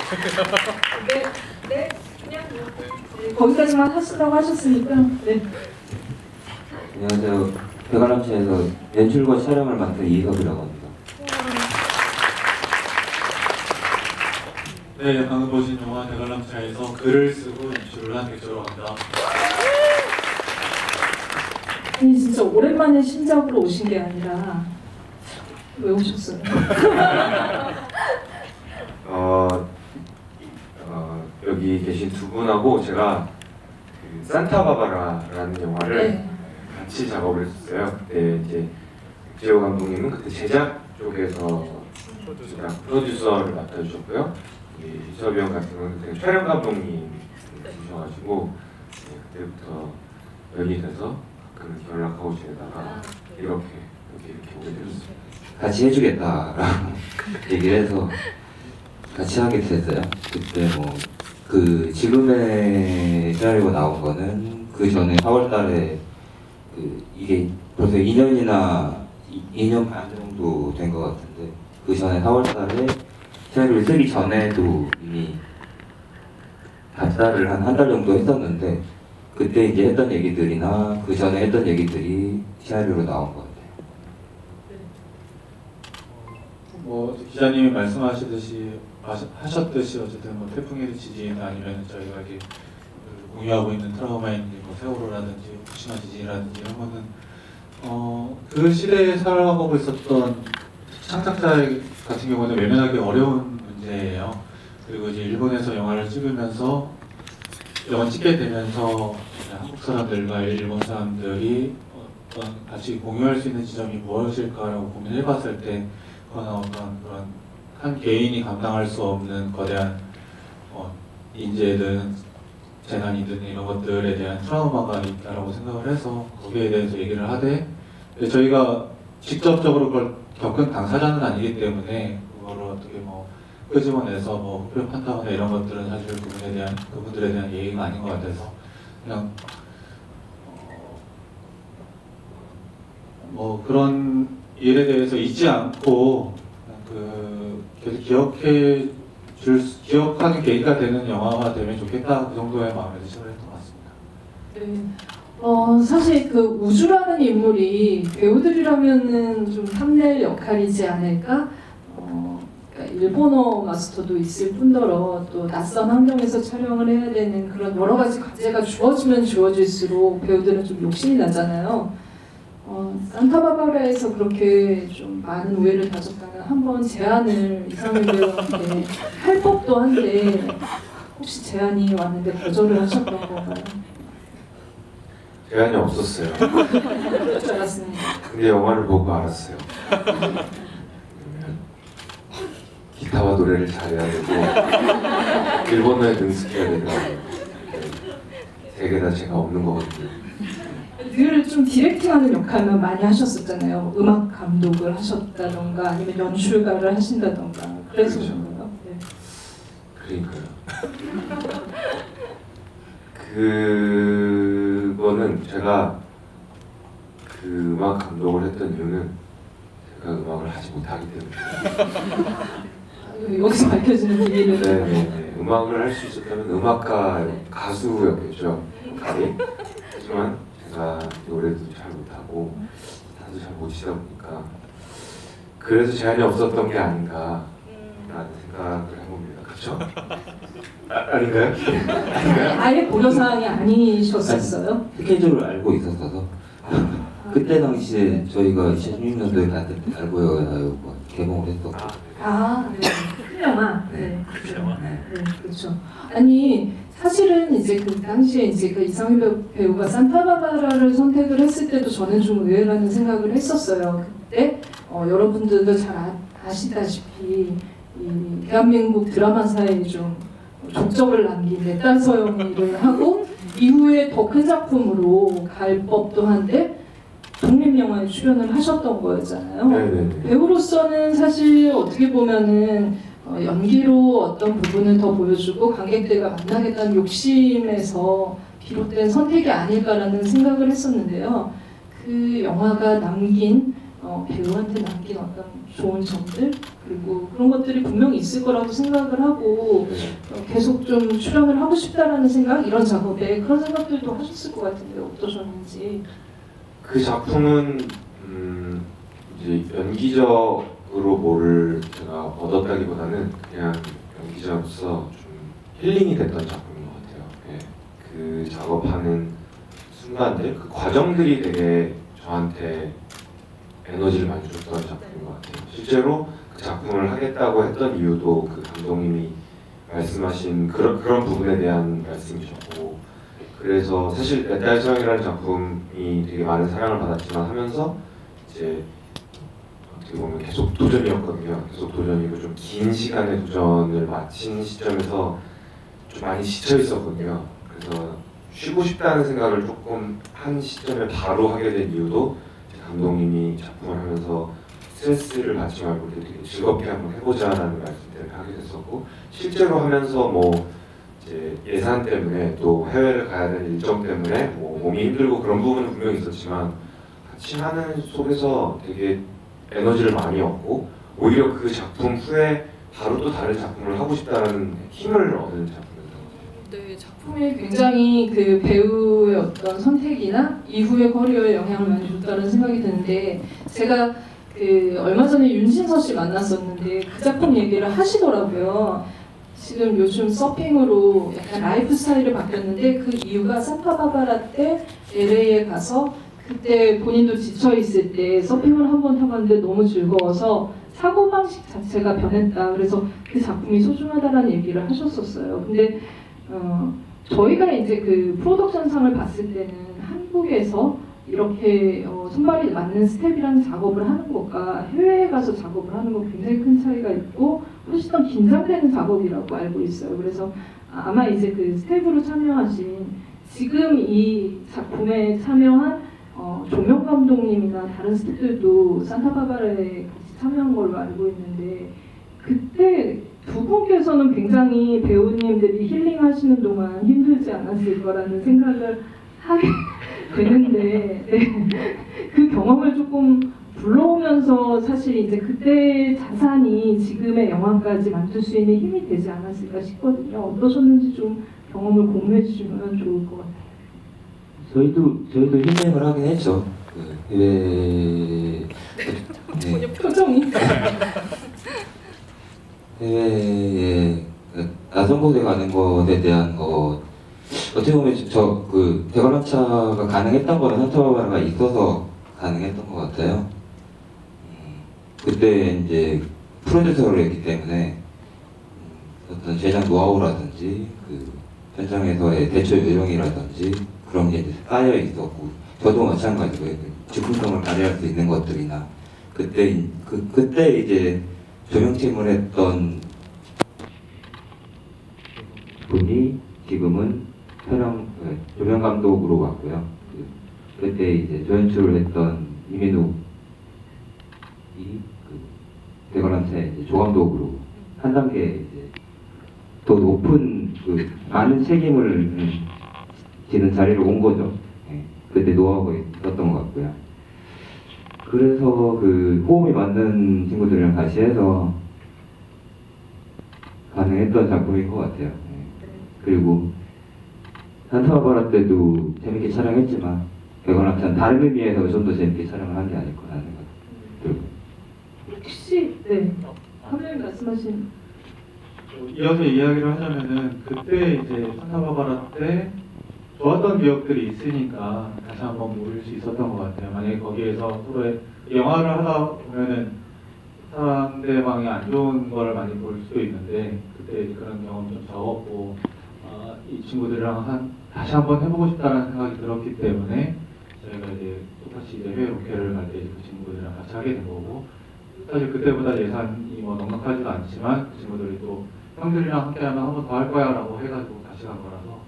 네, 네, 그냥 네, 거기까지만 하시라고 하셨으니까. 네. 안녕하세요. 백아람차에서 연출과 촬영을 맡은 이희섭이라고 합니다. 네, 방금 보신 영화 백알람차에서 글을 쓰고 연출을 한 백조라고 합니다. 아니 진짜 오랜만에 신작으로 오신 게 아니라 왜 오셨어요? 여기 계신 두 분하고 제가 그 산타바바라라는 영화를 네. 같이 작업을 했었어요. 그때 이제 백재호 감독님은 그때 제작 쪽에서 제가 프로듀서를 맡아주셨고요. 이섭이 형 같은 경우는 촬영 감독님이셔가지고 그때부터 연이 돼서 가끔 연락하고 지내다가 이렇게 오게 되었습니다. 같이 해주겠다라고 얘기를 해서 같이 하게 됐어요. 그때 뭐 그 지금의 시나리오가 나온 거는 그 전에 4월달에 그 이게 벌써 2년 반 정도 된 것 같은데 그 전에 4월달에 시나리오를 쓰기 전에도 이미 답사를 한 달 정도 했었는데 그때 이제 했던 얘기들이나 그 전에 했던 얘기들이 시나리오로 나온 것 같아요. 뭐 기자님이 말씀하셨듯이 어쨌든 뭐 태풍의 지진 아니면 저희가 이렇게 공유하고 있는 트라우마인 뭐 세월호라든지 후쿠시마 지진이라든지 이런 거는 그 시대에 살아가고 있었던 창작자 같은 경우는 외면하기 어려운 문제예요. 그리고 이제 일본에서 영화를 찍으면서 영화 찍게 되면서 한국 사람들과 일본 사람들이 어떤 같이 공유할 수 있는 지점이 무엇일까라고 고민해봤을 때 그런 한 개인이 감당할 수 없는 거대한 인재든 재난이든 이런 것들에 대한 트라우마가 있다라고 생각을 해서 거기에 대해서 얘기를 하되 저희가 직접적으로 그걸 겪은 당사자는 아니기 때문에 그거를 어떻게 뭐 끄집어내서 뭐 흡혈판다거나 이런 것들은 사실 그분들에 대한 얘기가 아닌 것 같아서 그냥 뭐 그런 일에 대해서 잊지 않고 계속 기억하는 계기가 되는 영화가 되면 좋겠다, 그 정도의 마음에서 시작을 했던 것 같습니다. 네. 사실 그 우주라는 인물이 배우들이라면은 좀 탐낼 역할이지 않을까? 그러니까 일본어 마스터도 있을 뿐더러 또 낯선 환경에서 촬영을 해야 되는 그런 여러 가지 과제가 주어지면 주어질수록 배우들은 좀 욕심이 나잖아요. 산타바바라에서 그렇게 좀 많은 우애를 다졌다면 한번 제안을 이상민 배우한테 할 법도 한데 혹시 제안이 왔는데 거절을 하셨던 건가요? 제한이 없었어요. 그럴 줄 알았습니다. 근데 영화를 보고 알았어요. 기타와 노래를 잘해야 되고 일본어에 능숙해야 되더라고요. 세 개 다 제가 없는 거거든요. 늘 좀 디렉팅하는 역할만 많이 하셨었잖아요. 음악 감독을 하셨다던가 아니면 연출가를 하신다던가 그래서 그렇죠. 그런가요? 네. 그러니까요. 그거는 제가 그 음악 감독을 했던 이유는 제가 음악을 하지 못하기 때문에. 여기서 밝혀지는 비밀은 네네네. 음악을 할 수 있었다면 음악가, 가수였겠죠. 역할이. 하지만 제가 노래도 잘 못하고 기타도 잘 못 치다 보니까 그래서 제한이 없었던 게 아닌가라는 생각을 해봅니다. 그렇죠? 아닌가요? 아예 고려사항이 아니셨었어요? 스케줄을 알고 있었어서 그때 당시에 저희가 2016년도에 갔을 때 알고요 개봉을 했었고 네. 큰 영화. 네. 그렇죠. 네, 그렇죠. 아니 사실은 이제 그 당시에 이제 그 이상민 배우가 산타바바라를 선택을 했을 때도 저는 좀 의외라는 생각을 했었어요. 그때 여러분들도 잘 아시다시피 이 대한민국 드라마사에 좀 족적을 남긴 내 딸 서영이를 하고 이후에 더 큰 작품으로 갈 법도 한데 독립영화에 출연을 하셨던 거였잖아요. 네네네. 배우로서는 사실 어떻게 보면은 연기로 어떤 부분을 더 보여주고 관객들과 만나겠다는 욕심에서 비롯된 선택이 아닐까라는 생각을 했었는데요. 그 영화가 남긴 배우한테 남긴 어떤 좋은 점들 그리고 그런 것들이 분명히 있을 거라고 생각을 하고 계속 좀 출연을 하고 싶다라는 생각 이런 작업에 그런 생각들도 하셨을 것 같은데 어떠셨는지. 그 작품은 이제 연기적으로 뭐를 제가 얻었다기보다는 그냥 연기자로서 좀 힐링이 됐던 작품인 것 같아요. 예. 그 작업하는 순간들, 그 과정들이 되게 저한테 에너지를 많이 줬던 작품인 것 같아요. 실제로 그 작품을 하겠다고 했던 이유도 그 감독님이 말씀하신 그런 부분에 대한 말씀이셨고, 그래서 사실 내 딸 서영이라는 작품이 되게 많은 사랑을 받았지만 하면서 이제 어떻게 보면 계속 도전이었거든요. 계속 도전이고 좀 긴 시간의 도전을 마친 시점에서 좀 많이 지쳐 있었거든요. 그래서 쉬고 싶다는 생각을 조금 한 시점에 바로 하게 된 이유도 감독님이 작품을 하면서 스트레스를 받지 말고 되게 즐겁게 한번 해보자라는 말씀들을 하게 됐었고, 실제로 하면서 뭐 이제 예산 때문에 또 해외를 가야 되는 일정 때문에 뭐 몸이 힘들고 그런 부분은 분명히 있었지만 같이 하는 속에서 되게 에너지를 많이 얻고 오히려 그 작품 후에 바로 또 다른 작품을 하고 싶다는 힘을 얻은 작품이었어요. 네, 작품에 굉장히 그 배우의 어떤 선택이나 이후의 커리어에 영향을 많이 줬다는 생각이 드는데, 제가 그 얼마 전에 윤신서 씨 만났었는데 그 작품 얘기를 하시더라고요. 지금 요즘 서핑으로 약간 라이프 스타일이 바뀌었는데 그 이유가 산타바바라 때 LA에 가서 그때 본인도 지쳐 있을 때 서핑을 한번 타봤는데 너무 즐거워서 사고방식 자체가 변했다. 그래서 그 작품이 소중하다라는 얘기를 하셨었어요. 근데 저희가 이제 그 프로덕션상을 봤을 때는 한국에서 이렇게 손발이 맞는 스텝이랑 작업을 하는 것과 해외에 가서 작업을 하는 것 굉장히 큰 차이가 있고 훨씬 더 긴장되는 작업이라고 알고 있어요. 그래서 아마 이제 그 스텝으로 참여하신 지금 이 작품에 참여한 조명 감독님이나 다른 스태프들도 산타바바라에 같이 참여한 걸로 알고 있는데, 그때 두 분께서는 굉장히 배우님들이 힐링하시는 동안 힘들지 않았을 거라는 생각을 하게 되는데, 네. 그 경험을 조금 불러오면서 사실 이제 그때 자산이 지금의 영화까지 만들 수 있는 힘이 되지 않았을까 싶거든요. 어떠셨는지 좀 경험을 공유해 주시면 좋을 것 같아요. 저희도 힐링을 하긴 했죠. 그 해외 전혀 표정이 해외에 낯선 곳에 가는 것에 대한 어떻게 보면 저 그 대관람차가 가능했던 거는 산타바바라가 있어서 가능했던 것 같아요. 그때 이제 프로듀서를 했기 때문에 어떤 제작 노하우라든지 그 현장에서의 대처 요령이라든지 그런 게 이제 쌓여 있었고, 저도 마찬가지로 즉흥성을 발휘할 수 있는 것들이나 그때 이제 조명팀을 했던 분이 지금은 조명 감독으로 왔고요. 그때 이제 조연출을 했던 이민욱이 대관람차의 이제 조감독으로 한 단계 이제 더 높은 그 많은 책임을 지는 자리로 온 거죠. 예, 그때 노하우가 있었던 것 같고요. 그래서 그 호흡이 맞는 친구들이랑 같이 해서 가능했던 작품인 것 같아요. 예. 그리고 산타바바라 때도 재밌게 촬영했지만 대관람차는 다른 의미에서 좀 더 재밌게 촬영을 한 게 아닐까라는 생각 들고. 혹시 네 감독님 말씀하신 이어서 이야기를 하자면은 그때 이제 산타바바라 때 좋았던 기억들이 있으니까 다시 한번 모일 수 있었던 것 같아요. 만약에 거기에서 서로의 영화를 하다 보면은 상대방이 안 좋은 걸 많이 볼 수도 있는데, 그때 이제 그런 경험 좀 적었고 이 친구들이랑 다시 한번 해보고 싶다는 생각이 들었기 때문에 저희가 이제 똑같이 이제 해외 로케를 갈 때 그 친구들이랑 같이 하게 된 거고, 사실 그때보다 예산이 뭐 넉넉하지도 않지만 그 친구들이 또 형들이랑 함께하면 한 번 더 할 거야 라고 해가지고 다시 간 거라서,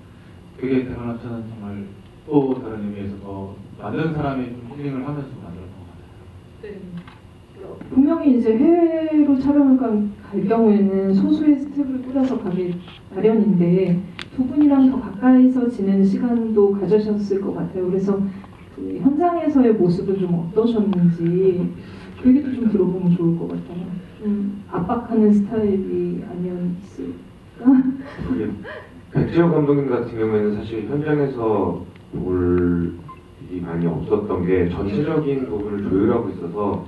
그게 대관람차는 정말 또 다른 의미에서 더 만드는 사람이 좀 힐링을 하면서 만들었던 것 같아요. 네. 분명히 이제 해외로 촬영을 갈 경우에는 소수의 스텝을 꾸려서 가기 마련인데 두 분이랑 더 가까이서 지내는 시간도 가져셨을 것 같아요. 그래서 그 현장에서의 모습은 좀 어떠셨는지 그 얘기도 좀 들어보면 좋을 것 같아요. 압박하는 스타일이 아니었을까? 이게 백지영 감독님 같은 경우에는 사실 현장에서 볼 일이 많이 없었던 게 전체적인 부분을 조율하고 있어서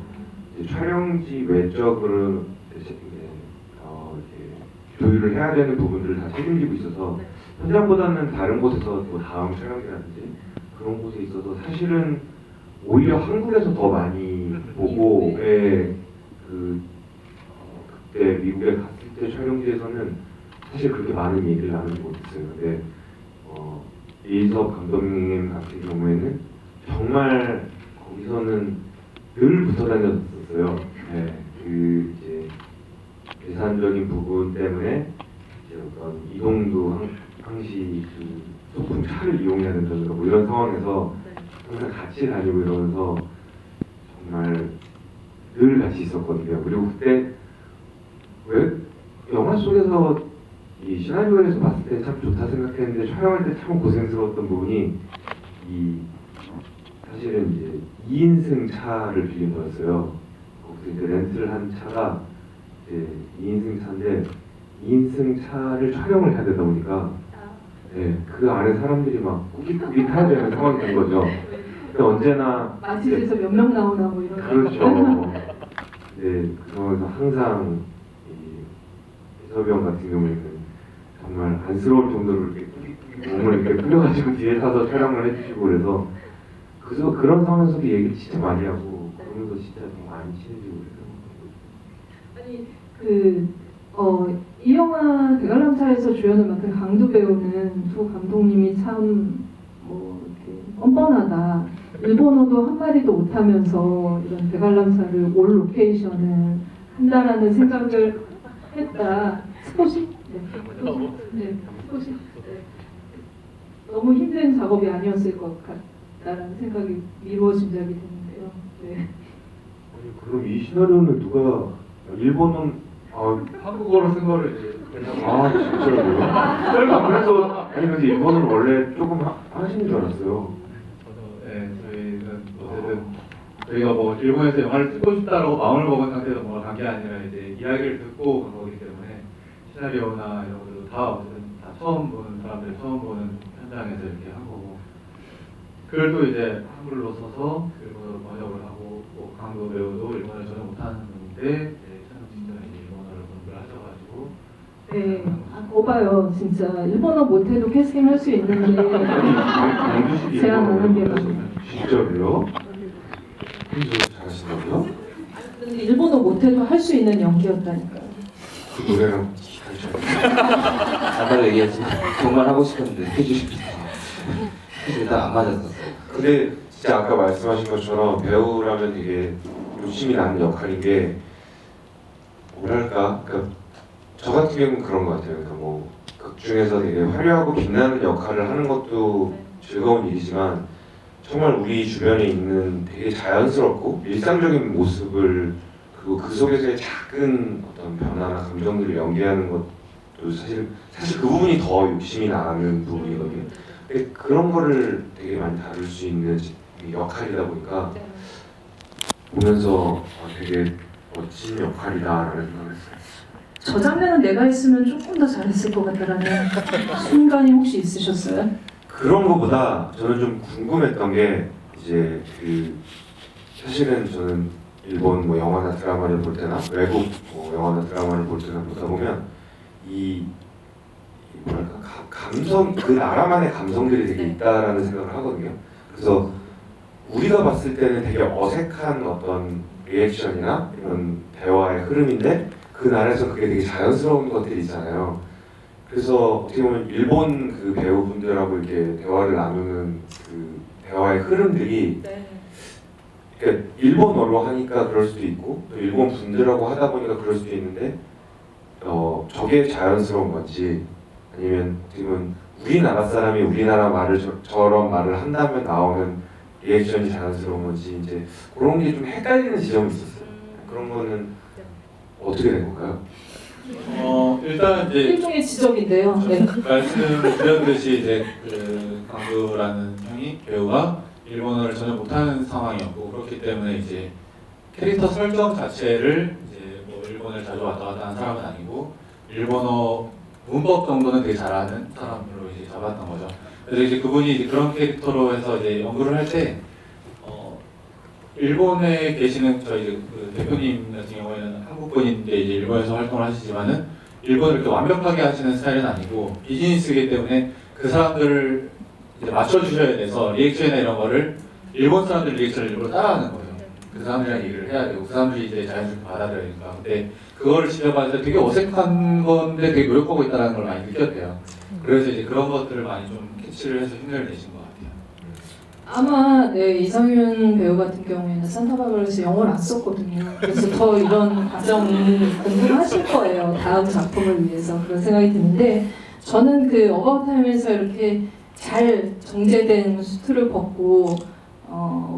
이제 촬영지 외적으로 이렇게 조율을 해야 되는 부분들을 다 책임지고 있어서 현장보다는 다른 곳에서 뭐 다음 촬영이라든지 그런 곳에 있어서 사실은 오히려 한국에서 더 많이 보고 그때 미국에 갔을 때 촬영지에서는 사실 그렇게 많은 얘기를 나누지 못했어요. 근데 이석 감독님 같은 경우에는 정말 거기서는 늘 붙어 다녔었어요. 네, 그 이제 계산적인 부분 때문에 이제 어떤 이동도 항시 그 소품 차를 이용해야 된다든가 뭐 이런 상황에서 항상 같이 다니고 이러면서 정말 늘 같이 있었거든요. 그리고 그때 왜 영화 속에서 이 시나리오에서 봤을 때 참 좋다 생각했는데 촬영할 때 참 고생스러웠던 부분이 사실은 이제 2인승 차를 빌린 거였어요. 거기서 이제 렌트를 한 차가 이제 2인승 차인데 2인승 차를 촬영을 해야 되다 보니까 그 안에 사람들이 막 꾸깃꾸깃 타야 되는 상황이 된 거죠. 근데 언제나 마티즈에서 몇 명 나오나 뭐 이런. 그렇죠. 그 상황에서 항상 이서병 같은 경우에는 정말 안쓰러울 정도로 이렇게 몸을 이렇게 뿌려가지고 뒤에 타서 촬영을 해주시고 그래서 그런 상황에서도 얘기 진짜 많이 하고 그러면서 진짜 좀 많이 친해지고 그래서 이 영화 대관람차에서 주연을 맡은 강두 배우는 두 감독님이 참 이렇게 뻔뻔하다. 일본어도 한 마디도 못하면서 이런 대관람차를 올 로케이션을 한다라는 생각을 했다. 스포시? 네, 스포시. 너무 힘든 작업이 아니었을 것 같다라는 생각이 미루어 짐작이 되는데요. 네. 아니 그럼 이 시나리오는 누가 일본은 한국어로 쓴 거를 이제 진짜로요? 그래서 아니 근데 일본은 원래 조금 하시는 줄 알았어요. 저희는 어쨌든 저희가 뭐 일본에서 영화를 찍고 싶다라고 마음을 먹은 상태에서 뭔가 간 게 아니라 이제 이야기를 듣고 간 거기 때문에 시나리오나 이런 것들도 다 어쨌든 다 처음 보는 사람들이 처음 보는 현장에서 이렇게 한 거고 그걸 또 이제 한글로 써서 일본어로 번역을 하고 뭐 강도 배우도 일본어를 전혀 못하는 분인데 촬영 직전에 일본어를 공부를 하셔가지고 네, 거봐요. 진짜 일본어 못해도 캐스팅 할 수 있는데 제한 하는 게 진짜로요? 잘하신다고요? 근데 일본어 못해도 할 수 있는 연기였다니까요. 그 노래랑 아까 얘기했지. 정말 하고 싶었는데 해주십시오. 일단 안 맞았었어요. 근데 진짜 아까 말씀하신 것처럼 배우라면 되게 욕심이 나는 역할인 게 뭐랄까, 그러니까 저 같은 경우는 그런 것 같아요. 그러니까 뭐 극 중에서 되게 화려하고 빛나는 역할을 하는 것도 즐거운 일이지만 정말 우리 주변에 있는 되게 자연스럽고 일상적인 모습을 그리고 그 속에서의 작은 어떤 변화나 감정들을 연기하는 것도 사실 그 부분이 더 욕심이 나는 부분이거든요. 근데 그런 거를 되게 많이 다룰 수 있는 역할이다 보니까 보면서 되게 멋진 역할이다라는 생각을 했어요. 저 장면은 내가 있으면 조금 더 잘했을 것 같다라는 순간이 혹시 있으셨어요? 그런 거보다 저는 좀 궁금했던 게 이제 사실은 저는 일본 뭐 영화나 드라마를 볼 때나 외국 뭐 영화나 드라마를 볼 때나 보다 보면 뭐랄까 감성 그 나라만의 감성들이 되게 있다라는 생각을 하거든요. 그래서 우리가 봤을 때는 되게 어색한 어떤 리액션이나 이런 대화의 흐름인데 그 나라에서 그게 되게 자연스러운 것들이 있잖아요. 그래서 어떻게 보면 일본 그 배우분들하고 이렇게 대화를 나누는 그 대화의 흐름들이 그러니까 일본어로 하니까 그럴 수도 있고 또 일본 분들하고 하다 보니까 그럴 수도 있는데 저게 자연스러운 건지 아니면 어떻게 보면 우리나라 사람이 우리나라 말을 저런 말을 한다면 나오는 리액션이 자연스러운 건지 이제 그런 게 좀 헷갈리는 지점이 있었어요. 그런 거는 어떻게 된 건가요? 일단 이제 일종의 지적인데요. 네. 말씀드렸듯이 이제 그 강두라는 형이 배우가 일본어를 전혀 못하는 상황이었고 그렇기 때문에 이제 캐릭터 설정 자체를 이제 뭐 일본을 자주 왔다 갔다 하는 사람은 아니고 일본어 문법 정도는 되게 잘하는 사람으로 이제 잡았던 거죠. 그래서 이제 그분이 이제 그런 캐릭터로 해서 이제 연구를 할 때 일본에 계시는 저희 이제 그 대표님 같은 경우에는 한국 분인데 이제 일본에서 활동을 하시지만은 일본을 이렇게 완벽하게 하시는 스타일은 아니고 비즈니스이기 때문에 그 사람들을 이제 맞춰주셔야 돼서 리액션이나 이런 거를 일본 사람들 리액션을 일부러 따라하는 거예요. 그 사람들이랑 얘기를 해야 되고 그 사람들이 이제 자연스럽게 받아들여야 되니까. 근데 그거를 지켜봤을 때 되게 어색한 건데 되게 노력하고 있다는 걸 많이 느꼈대요. 그래서 이제 그런 것들을 많이 좀 캐치를 해서 흉내를 내신 것 같아요. 아마 네, 이상윤 배우 같은 경우에는 산타바바라에서 영어를 안 썼거든요. 그래서 더 이런 과정이 궁금하실 거예요. 다음 작품을 위해서 그런 생각이 드는데 저는 그 어바웃 타임에서 이렇게 잘 정제된 수트를 벗고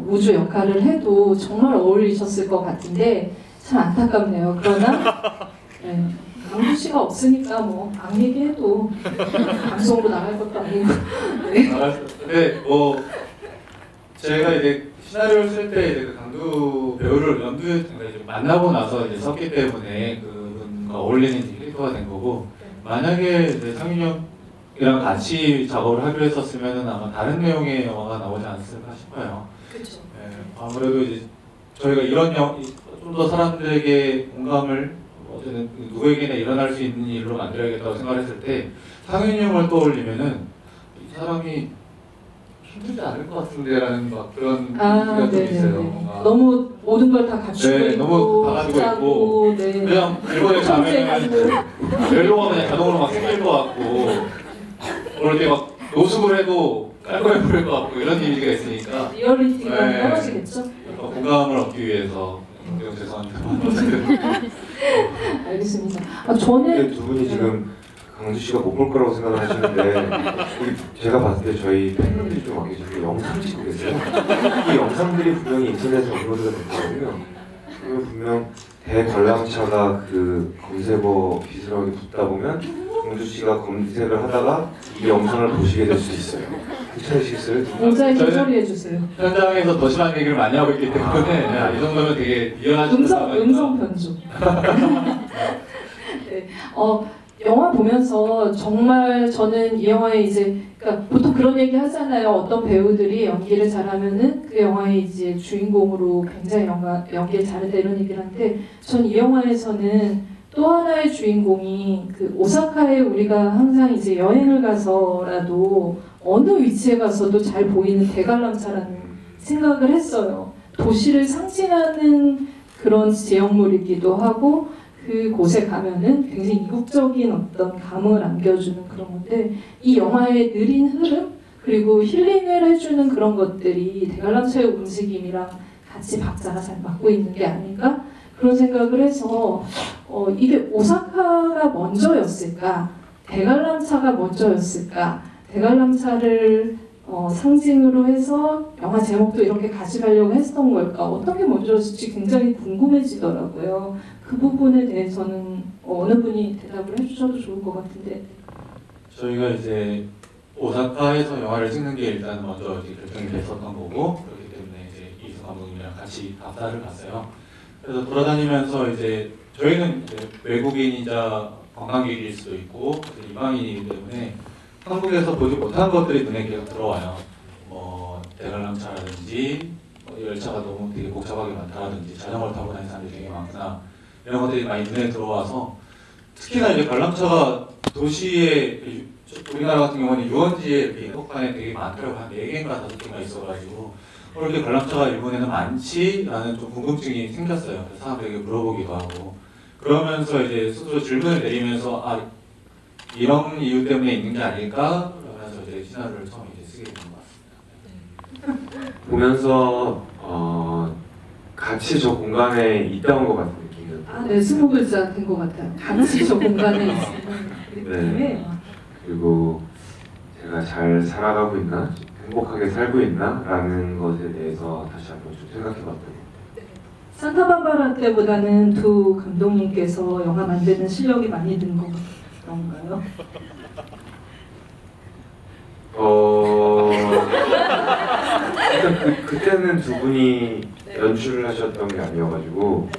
우주 역할을 해도 정말 어울리셨을 것 같은데 참 안타깝네요. 그러나 네, 강두 씨가 없으니까 뭐 안 얘기해도 방송으로 나갈 것도 아니고. 네. 근데 뭐 제가 이제 시나리오를 쓸 때 이제 그 강두 배우를 이제 만나고 나서 이제 썼기 때문에 그분과 어울리는 캐릭터가 된 거고 만약에 이제 상윤형이랑 같이 작업을 하기로 했었으면은 아마 다른 내용의 영화가 나오지 않았을까 싶어요. 그렇죠. 네, 아무래도 이제 저희가 이런 좀 더 사람들에게 공감을 어쨌든 누구에게나 일어날 수 있는 일로 만들어야겠다고 생각했을 때 상윤형을 떠올리면은 이 사람이 힘들지 않을 것 같은데라는 막 그런 느낌이 좀 있어요. 뭔가. 너무 모든 걸 다 갖추고 네, 있고, 너무 다 가지고 있고, 네. 그냥 일본에 가면 멜로가 그냥 자동으로 막 생길 것 같고, 그럴 때 막 노숙을 해도 깔끔해 보일 것 같고 이런 이미지가 있으니까 리얼리티가 네. 떨어지겠죠? 공감을 얻기 위해서 죄송합니다. 알겠습니다. 저는 두 분이 지금 강주 씨가 못 볼 거라고 생각을 하시는데 제가 봤을 때 저희 팬분들이 좀 와 계시고 영상 찍고 계세요. 이 영상들이 분명히 인터넷에 업로드가 됐거든요. 그리고 분명 대관람차가 그 검색어 비슷하게 붙다 보면 강주 씨가 검색을 하다가 이 영상을 보시게 될 수 있어요. 괜찮으시겠어요? 모자이크 처리해주세요. 현장에서 더 심한 얘기를 많이 하고 있기 때문에 이 정도면 되게 미안하신 음성 변조. 네. 영화 보면서 정말 저는 이 영화에 이제 그러니까 보통 그런 얘기 하잖아요. 어떤 배우들이 연기를 잘하면은 그 영화의 이제 주인공으로 굉장히 연기를 잘한다 이런 얘기를 하는데 전 이 영화에서는 또 하나의 주인공이 그 오사카에 우리가 항상 이제 여행을 가서라도 어느 위치에 가서도 잘 보이는 대관람차라는 생각을 했어요. 도시를 상징하는 그런 지역물이기도 하고 그곳에 가면은 굉장히 이국적인 어떤 감흥을 안겨주는 그런 건데 이 영화의 느린 흐름 그리고 힐링을 해주는 그런 것들이 대관람차의 움직임이랑 같이 박자가 잘 맞고 있는 게 아닌가 그런 생각을 해서 이게 오사카가 먼저였을까 대관람차가 먼저였을까 대관람차를 상징으로 해서 영화 제목도 이렇게 가져가려고 했던 걸까 어떤 게 먼저였을지 굉장히 궁금해지더라고요. 그 부분에 대해서는 어느 분이 대답을 해주셔도 좋을 것 같은데. 저희가 이제 오사카에서 영화를 찍는 게 일단 먼저 이제 결정이 됐었던 거고 그렇기 때문에 이제 이수 감독님이랑 같이 바다를 갔어요. 그래서 돌아다니면서 이제 저희는 이제 외국인이자 관광객일 수도 있고 이방인이기 때문에 한국에서 보지 못한 것들이 눈에 계속 들어와요. 뭐 대관람차라든지 열차가 너무 되게 복잡하게 많다라든지 자전거를 타고 다니는 사람들이 되게 많구나 이런 것들이 많이 눈에 들어와서 특히나 이제 관람차가 도시에 우리나라 같은 경우는 유원지에 이렇게 한복판에 되게 많더라고 한 4개인가 5개가 있어가지고 그렇게 관람차가 일본에는 많지라는 좀 궁금증이 생겼어요. 그래서 사람들에게 물어보기도 하고 그러면서 이제 스스로 질문을 내리면서 이런 이유 때문에 있는 게 아닐까 그러면서 이제 시나리오를 처음 이제 쓰게 된 것 같습니다. 보면서 같이 저 공간에 있다 온 것 같은 느낌이었어요. 네, 20글자 된 것 같아요. 같이 저 공간에 있는 느낌에. 네. 그리고 제가 잘 살아가고 있나, 행복하게 살고 있나 라는 것에 대해서 다시 한번 좀 생각해봤던 것 같아요. 산타바바라 때보다는 두 감독님께서 영화 만드는 실력이 많이 는 건가요? 일단 그때는 두 분이 연출을 하셨던 게 아니어가지고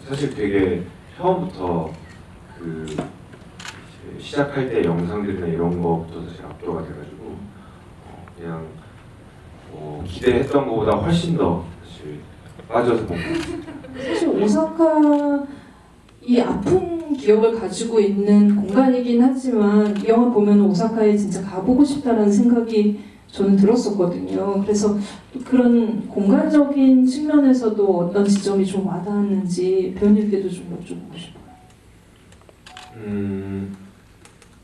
사실 되게 처음부터 그 시작할 때 영상들이나 이런 거부터 사실 압도가 돼가지고 그냥 기대했던 것보다 훨씬 더 사실 빠져서 본 것 같아요. 사실 오사카 이 아픈 기억을 가지고 있는 공간이긴 하지만 이 영화 보면 오사카에 진짜 가보고 싶다라는 생각이 저는 들었었거든요. 그래서 그런 공간적인 측면에서도 어떤 지점이 좀 와닿았는지 배우님께도 좀 여쭤보고 싶어요.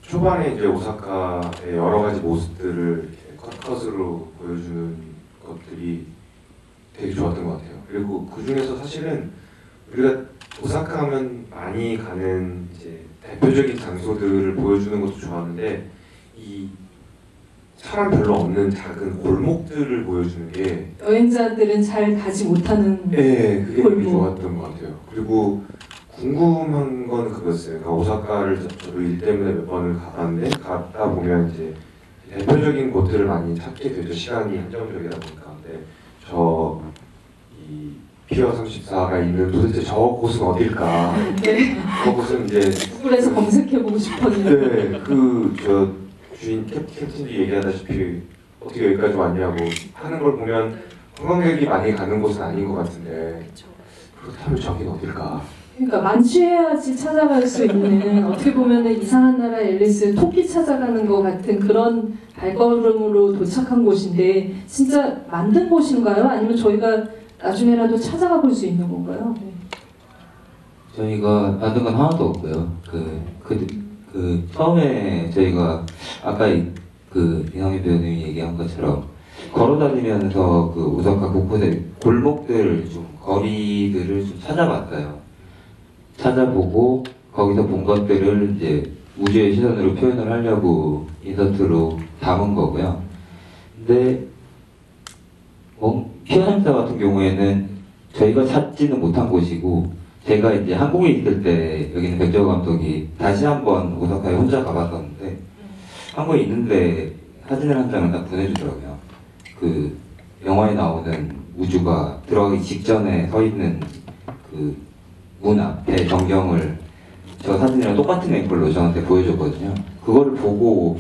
초반에 이제 오사카의 여러 가지 모습들을 컷컷으로 보여주는 것들이 되게 좋았던 것 같아요. 그리고 그 중에서 사실은 우리가 오사카 하면 많이 가는 이제 대표적인 장소들을 보여주는 것도 좋았는데 이 사람 별로 없는 작은 골목들을 보여주는 게 여행자들은 잘 가지 못하는 그게 되게 골목. 좋았던 것 같아요. 그리고 궁금한 건 그거였어요. 그러니까 오사카를 저도 일 때문에 몇 번을 가봤는데 갔다 보면 이제 대표적인 곳들을 많이 찾게 되죠. 시간이 한정적이다 보니까. 근데 이 피어 34가 있는 도대체 저 곳은 어딜까? 네. 그곳은 이제 구글에서 검색해보고 싶었는데 저 주인 캡틴이 얘기하다시피 어떻게 여기까지 왔냐고 하는 걸 보면 관광객이 많이 가는 곳은 아닌 것 같은데 그렇다면 저긴 어딜까? 그러니까 만취해야지 찾아갈 수 있는 어떻게 보면 이상한 나라 앨리스 토끼 찾아가는 것 같은 그런 발걸음으로 도착한 곳인데 진짜 만든 곳인가요? 아니면 저희가 나중에라도 찾아가 볼 수 있는 건가요? 네. 저희가 만든 건 하나도 없고요. 처음에 저희가 아까 이상희 배우님이 얘기한 것처럼 걸어다니면서 그 오사카 곳곳에 골목들 거리들을 좀 찾아봤어요. 찾아보고 거기서 본 것들을 이제 우주의 시선으로 표현을 하려고 인서트로 담은 거고요. 근데 피어남사 같은 경우에는 저희가 찾지는 못한 곳이고 제가 이제 한국에 있을 때 여기는 백재호 감독이 다시 한번 오사카에 혼자 가봤었는데 한국에 있는데 사진을 한 장을 딱 보내주더라고요. 그 영화에 나오는 우주가 들어가기 직전에 서 있는 그 문 앞에 전경을 저 사진이랑 똑같은 앵글로 저한테 보여줬거든요. 그거를 보고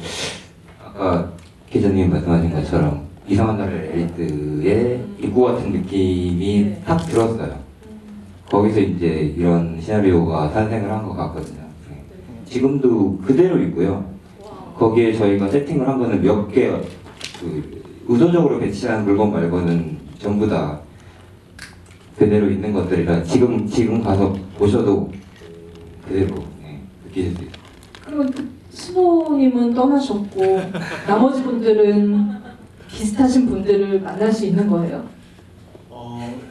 아까 기자님이 말씀하신 것처럼 이상한 나라 엘리트의 입구 같은 느낌이 탁 들었어요. 거기서 이제 이런 시나리오가 탄생을 한 것 같거든요. 지금도 그대로 있고요. 거기에 저희가 세팅을 한 거는 몇 개 의도적으로 배치한 물건 말고는 전부 다 그대로 있는 것들이라 지금 가서 보셔도 그대로 느끼실 수 있어요. 그러면 스노우님은 떠나셨고 나머지 분들은 비슷하신 분들을 만날 수 있는 거예요?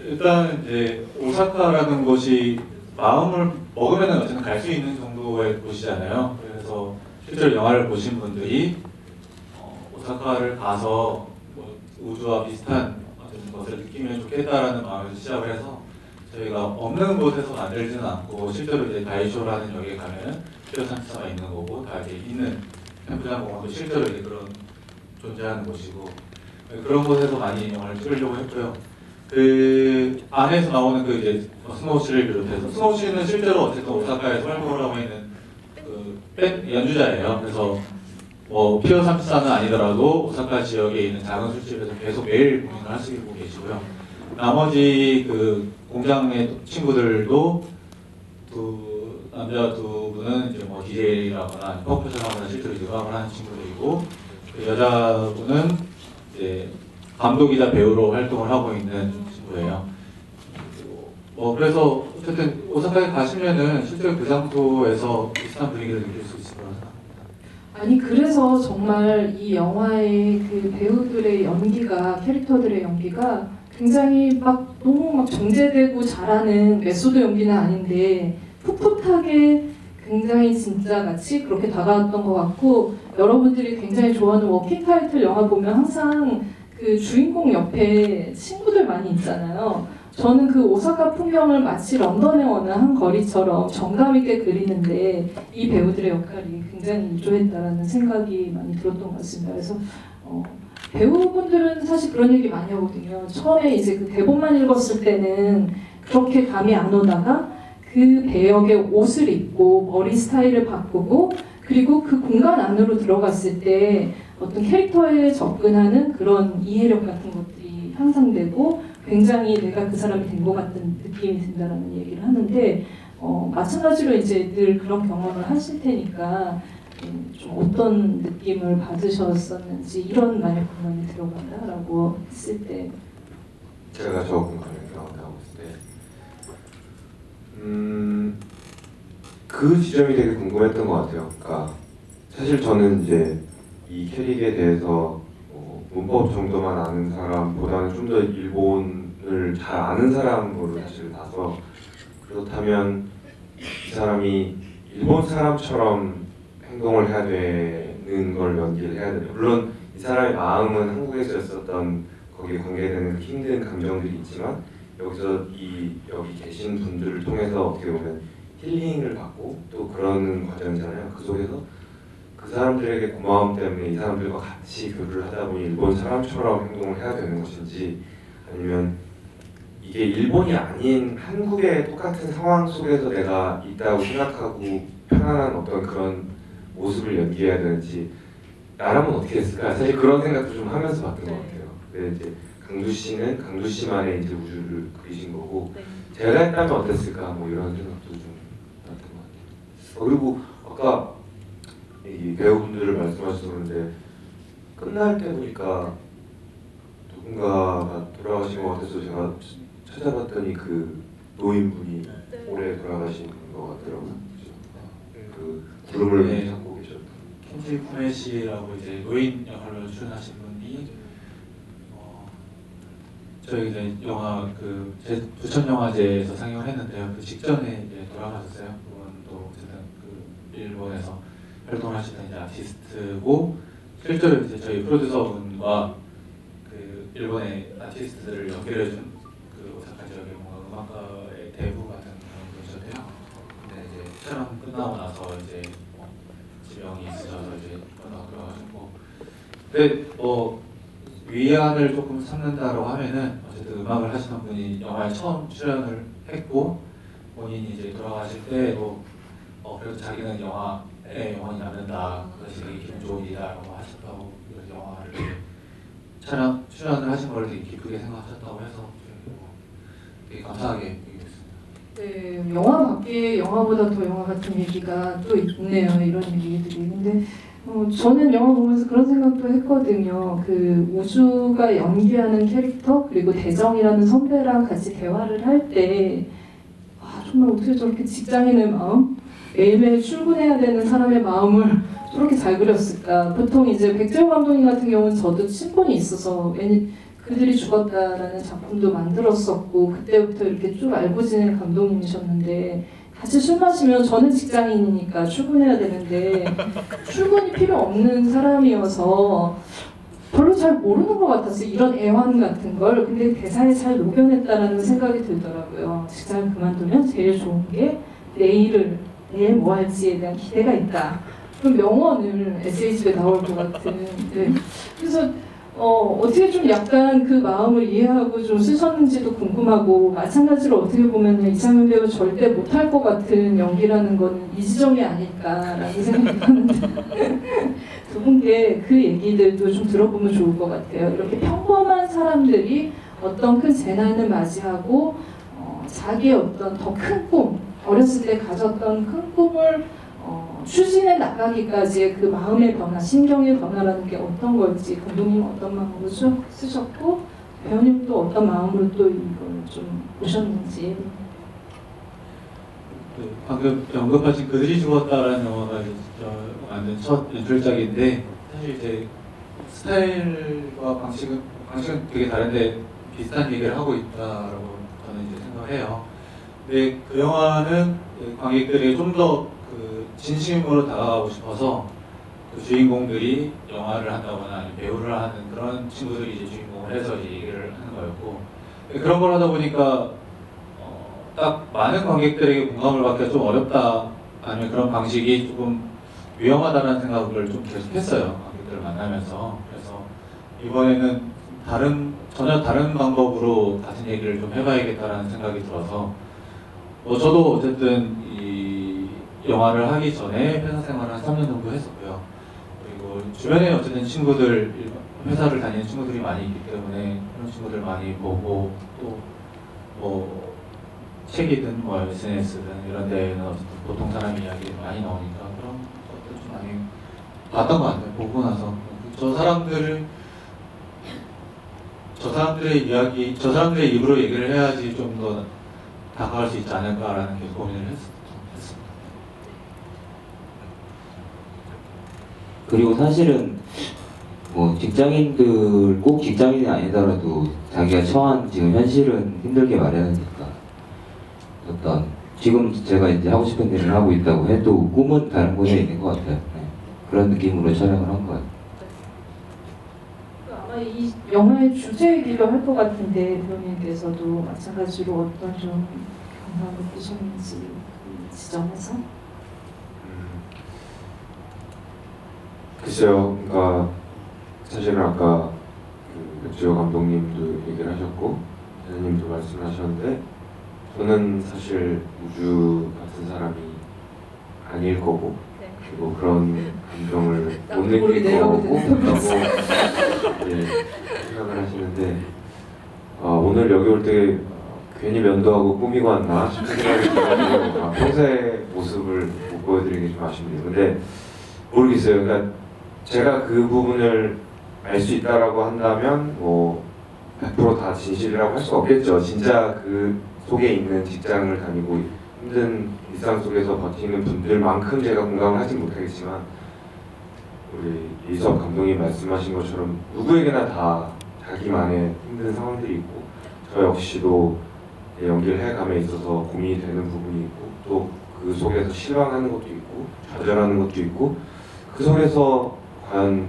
일단 이제 오사카라는 곳이 마음을 먹으면 어쨌든 갈 수 있는 정도의 곳이잖아요. 그래서 실제로 영화를 보신 분들이 오사카를 가서 뭐 우주와 비슷한 어떤 것을 느끼면 좋겠다라는 마음에서 시작을 해서 저희가 없는 곳에서 만들지는 않고 실제로 이제 다이쇼라는 역에 가면은 피어 34가 있는 거고 다 이제 있는 캠프장 공원도 실제로 이제 그런 존재하는 곳이고 그런 곳에서 많이 영화를 찍으려고 했고요. 그 안에서 나오는 그 이제 스노우 씨를 비롯해서 스노우 씨는 실제로 어쨌든 오사카에서 활동을 하고 있는 그 밴 연주자예요. 그래서 뭐 피어 34는 아니더라도 오사카 지역에 있는 작은 술집에서 계속 매일 공연을 하시고 계시고요. 나머지 그 공장의 친구들도 남자 두 분은 이제 뭐 DJ라거나 퍼커션하거나 실제로 이제 음악을 하는 친구들이고 그 여자분은 이제 감독이자 배우로 활동을 하고 있는 친구예요. 뭐 그래서 어쨌든 오사카에 가시면은 실제로 그 장소에서 비슷한 분위기를 느낄 수 있을 거라서. 아니 그래서 정말 이 영화의 그 배우들의 연기가 캐릭터들의 연기가 굉장히 막 너무 막 정제되고 잘하는 메소드 연기는 아닌데 풋풋하게 굉장히 진짜 같이 그렇게 다가왔던 것 같고 여러분들이 굉장히 좋아하는 워킹 타이틀 영화 보면 항상 그 주인공 옆에 친구들 많이 있잖아요. 저는 그 오사카 풍경을 마치 런던의 어느 한 거리처럼 정감 있게 그리는데 이 배우들의 역할이 굉장히 일조했다라는 생각이 많이 들었던 것 같습니다. 그래서 배우분들은 사실 그런 얘기 많이 하거든요. 처음에 이제 그 대본만 읽었을 때는 그렇게 감이 안 오다가 그 배역의 옷을 입고 머리 스타일을 바꾸고 그리고 그 공간 안으로 들어갔을 때 어떤 캐릭터에 접근하는 그런 이해력 같은 것들이 향상되고 굉장히 내가 그 사람이 된 것 같은 느낌이 든다라는 얘기를 하는데 마찬가지로 이제 늘 그런 경험을 하실 테니까 좀 어떤 느낌을 받으셨었는지 이런 만약 공간에 들어간다라고 했을 때 제가 저 공간에 들어간다고 했을 때 그 지점이 되게 궁금했던 것 같아요. 그러니까 사실 저는 이제 이 캐릭에 대해서 문법 정도만 아는 사람보다는 좀 더 일본을 잘 아는 사람으로 사실 나서 그렇다면 이 사람이 일본 사람처럼 행동을 해야 되는 걸 연기를 해야 되죠. 물론 이 사람의 마음은 한국에서 있었던 거기에 관계되는 힘든 감정들이 있지만 여기서 여기 계신 분들을 통해서 어떻게 보면 힐링을 받고 또 그런 과정이잖아요. 그 속에서 그 사람들에게 고마움 때문에 이 사람들과 같이 교류를 하다 보니 일본 사람처럼 행동을 해야 되는 것인지 아니면 이게 일본이 아닌 한국의 똑같은 상황 속에서 내가 있다고 생각하고 편안한 어떤 그런 모습을 연기해야 되는지 나라면 어떻게 했을까? 사실 그런 생각도 좀 하면서 봤던 것 같아요. 근데 이제 강두 씨는 강두 씨만의 이제 우주를 그리신 거고 제가 했다면 어땠을까? 뭐 이런 생각도 좀 났던 것 같아요. 그리고 아까 이 배우분들을 말씀하셔서 그런데 끝날 때 보니까 누군가가 돌아가신 것 같아서 제가 찾아봤더니 그 노인분이 올해 돌아가신 것 같더라고요. 그 구름을 잡고 계셨던 켄지 쿠메 씨라고 이제 노인 역할로 출연하신 분이 저희 이제 영화 그 부천 영화제에서 상영을 했는데요. 그 직전에 이제 돌아가셨어요. 그분도 어쨌든 그 일본에서 활동하시는 이제 아티스트고 실제로 이제 저희 프로듀서분과 그 일본의 아티스트들을 연결해준 그 오사카 지역의 뭔가 음악가의 대부 같은 그런 분이셨대요. 근데 이제 촬영 끝나고 나서 이제 지병이 있으셔서 이제 돌아가셨고, 근데 위안을 조금 삼는다라고 하면은 어쨌든 음악을 하시는 분이 영화에 처음 출연을 했고 본인이 이제 돌아가실 때도 그래도 자기는 영화에 영원히 남는다, 그것이 되게 기분 좋은 일이다라고 하셨다고, 그래서 영화를 출연을 하신 걸 되게 기쁘게 생각하셨다고 해서 되게 감사하게 얘기했습니다. 네, 영화 밖에 영화보다 더 영화 같은 얘기가 또 있네요. 이런 얘기들이. 근데 저는 영화 보면서 그런 생각도 했거든요. 그 우주가 연기하는 캐릭터 그리고 대정이라는 선배랑 같이 대화를 할 때 정말 어떻게 저렇게 직장인의 마음, 매일매일 출근해야 되는 사람의 마음을 저렇게 잘 그렸을까. 보통 이제 백재호 감독님 같은 경우는 저도 친분이 있어서 그들이 죽었다라는 작품도 만들었었고 그때부터 이렇게 쭉 알고 지낸 감독님이셨는데 같이 술 마시면 저는 직장인이니까 출근해야 되는데 출근이 필요 없는 사람이어서 별로 잘 모르는 것 같았어요. 이런 애환 같은 걸. 근데 대사에 잘 녹여냈다라는 생각이 들더라고요. 직장을 그만두면 제일 좋은 게 내일 뭐 할지에 대한 기대가 있다. 그럼 명언을 에세이집에 나올 것 같은. 네. 그래서 어떻게 좀 약간 그 마음을 이해하고 좀 쓰셨는지도 궁금하고, 마찬가지로 어떻게 보면 이상현 배우 절대 못할 것 같은 연기라는 건 이 지점이 아닐까라는 생각이 하는데 두 분께 그 얘기들도 좀 들어보면 좋을 것 같아요. 이렇게 평범한 사람들이 어떤 큰 재난을 맞이하고 자기의 어떤 더 큰 꿈, 어렸을 때 가졌던 큰 꿈을 추진해 나가기까지의 그 마음의 변화, 신경의 변화라는 게 어떤 걸지, 감독님 어떤 마음으로 쓰셨고 배우님 또 어떤 마음으로 또 이걸 좀 보셨는지. 방금 언급하신 그들이 죽었다라는 영화가 만든 첫 연출작인데, 사실 이제 스타일과 방식은 되게 다른데 비슷한 얘기를 하고 있다라고 저는 이제 생각해요. 근데 그 영화는 관객들이 좀 더 진심으로 다가가고 싶어서 그 주인공들이 영화를 한다거나 아니면 배우를 하는 그런 친구들이 이제 주인공을 해서 이제 얘기를 하는 거였고, 그런 걸 하다 보니까 딱 많은 관객들에게 공감을 받기가 좀 어렵다, 아니면 그런 방식이 조금 위험하다는 생각을 좀 계속했어요. 관객들을 만나면서. 그래서 이번에는 전혀 다른 방법으로 같은 얘기를 좀 해봐야겠다라는 생각이 들어서 저도 어쨌든 이 영화를 하기 전에 회사 생활을 한 3년 정도 했었고요. 그리고 주변에 어쨌든 친구들, 회사를 다니는 친구들이 많이 있기 때문에 그런 친구들 많이 보고 또 뭐 책이든 뭐 SNS든 이런 데는 어쨌든 보통 사람 이야기 많이 나오니까 그런 것들 좀 많이 봤던 것 같아요. 보고 나서 저 사람들의 이야기, 저 사람들의 입으로 얘기를 해야지 좀 더 다가갈 수 있지 않을까라는 계속 고민을 했습니다. 그리고 사실은 뭐 직장인들 꼭 직장인이 아니더라도 자기가 처한 지금 현실은 힘들게 마련하니까 어떤 지금 제가 이제 하고 싶은 일을 하고 있다고 해도 꿈은 다른 곳에 있는 것 같아요. 네. 그런 느낌으로 촬영을 한 거예요. 아마 이 영화의 주제이기도 할 것 같은데 배우님께서도 마찬가지로 어떤 좀 감상을 느끼셨는지 그 지점에서? 글쎄요, 그러니까 사실은 아까 그 백지호 감독님도 얘기를 하셨고 기자님도 말씀하셨는데 저는 사실 우주 같은 사람이 아닐 거고 그리고 그런 감정을 못 느낄 거고 라고 생각을 하시는데 오늘 여기 올 때 괜히 면도하고 꾸미고 왔나 싶은 생각이 들어가지고 평소의 모습을 못 보여드리기 좀 아쉽네요. 근데 모르겠어요. 그러니까 제가 그 부분을 알 수 있다라고 한다면 뭐 100% 다 진실이라고 할 수 없겠죠. 진짜 그 속에 있는 직장을 다니고 힘든 일상 속에서 버티는 분들만큼 제가 공감을 하진 못하겠지만 우리 이수업 감독님 말씀하신 것처럼 누구에게나 다 자기만의 힘든 상황들이 있고 저 역시도 연기를 해감에 있어서 고민이 되는 부분이 있고 또 그 속에서 실망하는 것도 있고 좌절하는 것도 있고 그 속에서 과연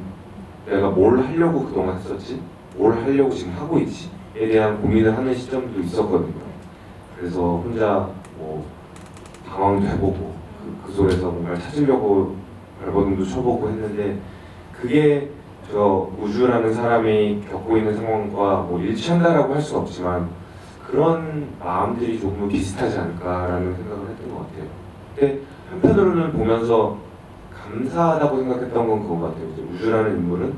내가 뭘 하려고 그동안 했었지? 뭘 하려고 지금 하고 있지? 에 대한 고민을 하는 시점도 있었거든요. 그래서 혼자 뭐 방황도 해보고 그 속에서 뭔가를 찾으려고 발버둥도 쳐보고 했는데 그게 저 우주라는 사람이 겪고 있는 상황과 뭐 일치한다라고 할 수는 없지만 그런 마음들이 조금 비슷하지 않을까라는 생각을 했던 것 같아요. 근데 한편으로는 보면서 감사하다고 생각했던 건 그건 것 같아요. 이제 우주라는 인물은